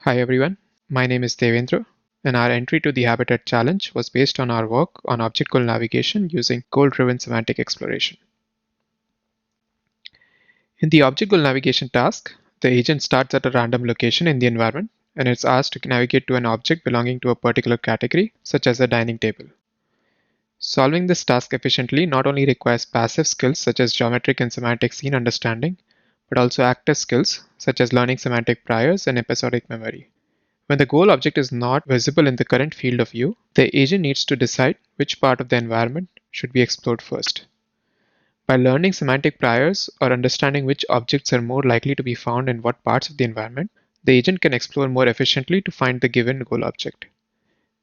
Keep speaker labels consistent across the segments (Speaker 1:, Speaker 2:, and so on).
Speaker 1: Hi everyone, my name is Devendra, and our entry to the Habitat Challenge was based on our work on object goal navigation using goal-driven semantic exploration. In the object goal navigation task, the agent starts at a random location in the environment and it's asked to navigate to an object belonging to a particular category, such as a dining table. Solving this task efficiently not only requires passive skills such as geometric and semantic scene understanding, but also active skills such as learning semantic priors and episodic memory. When the goal object is not visible in the current field of view, the agent needs to decide which part of the environment should be explored first. By learning semantic priors or understanding which objects are more likely to be found in what parts of the environment, the agent can explore more efficiently to find the given goal object.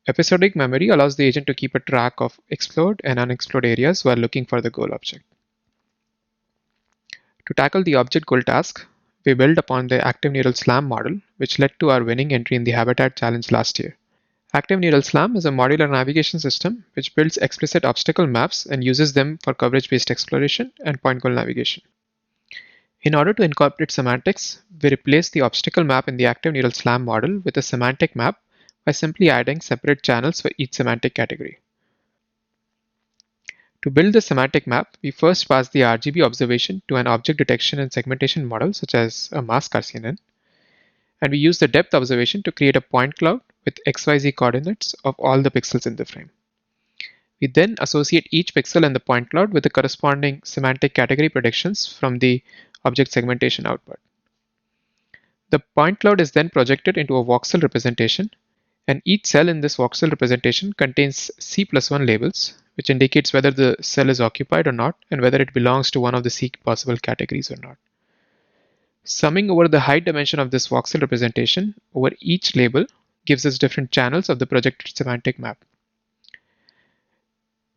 Speaker 1: Episodic memory allows the agent to keep a track of explored and unexplored areas while looking for the goal object. To tackle the object goal task, we built upon the Active Neural SLAM model, which led to our winning entry in the Habitat Challenge last year. Active Neural SLAM is a modular navigation system which builds explicit obstacle maps and uses them for coverage-based exploration and point goal navigation. In order to incorporate semantics, we replaced the obstacle map in the Active Neural SLAM model with a semantic map by simply adding separate channels for each semantic category. To build the semantic map, we first pass the RGB observation to an object detection and segmentation model such as a mask RCNN, and we use the depth observation to create a point cloud with XYZ coordinates of all the pixels in the frame. We then associate each pixel in the point cloud with the corresponding semantic category predictions from the object segmentation output. The point cloud is then projected into a voxel representation, and each cell in this voxel representation contains C+1 labels, which indicates whether the cell is occupied or not and whether it belongs to one of the C possible categories or not. Summing over the height dimension of this voxel representation over each label gives us different channels of the projected semantic map.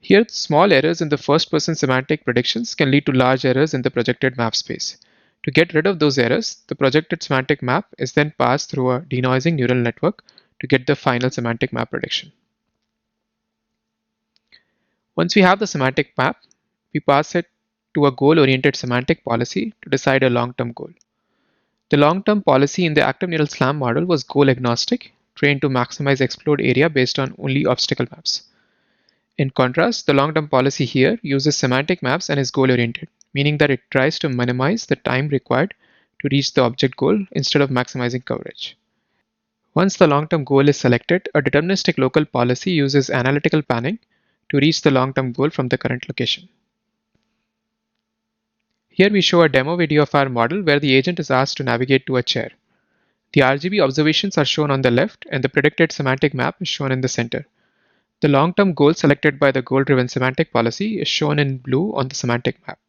Speaker 1: Here, small errors in the first-person semantic predictions can lead to large errors in the projected map space. To get rid of those errors, the projected semantic map is then passed through a denoising neural network to get the final semantic map prediction. Once we have the semantic map, we pass it to a goal-oriented semantic policy to decide a long-term goal. The long-term policy in the Active Neural SLAM model was goal-agnostic, trained to maximize explored area based on only obstacle maps. In contrast, the long-term policy here uses semantic maps and is goal-oriented, meaning that it tries to minimize the time required to reach the object goal instead of maximizing coverage. Once the long-term goal is selected, a deterministic local policy uses analytical panning to reach the long-term goal from the current location. Here we show a demo video of our model where the agent is asked to navigate to a chair. The RGB observations are shown on the left and the predicted semantic map is shown in the center. The long-term goal selected by the goal-driven semantic policy is shown in blue on the semantic map.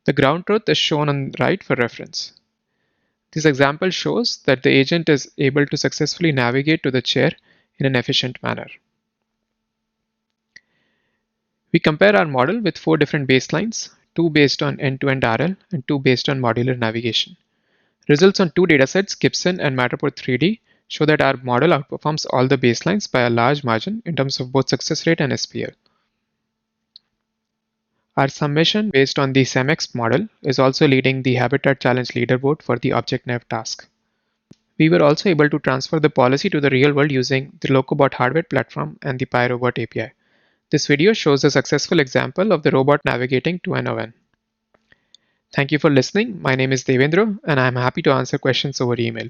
Speaker 1: The ground truth is shown on the right for reference. This example shows that the agent is able to successfully navigate to the chair in an efficient manner. We compare our model with 4 different baselines, 2 based on end-to-end RL and 2 based on modular navigation. Results on 2 datasets, Gibson and Matterport 3D, show that our model outperforms all the baselines by a large margin in terms of both success rate and SPL. Our summation based on the SEMEX model is also leading the Habitat Challenge leaderboard for the ObjectNav task. We were also able to transfer the policy to the real world using the Locobot hardware platform and the PyRobot API. This video shows a successful example of the robot navigating to an oven. Thank you for listening. My name is Devendra, and I am happy to answer questions over email.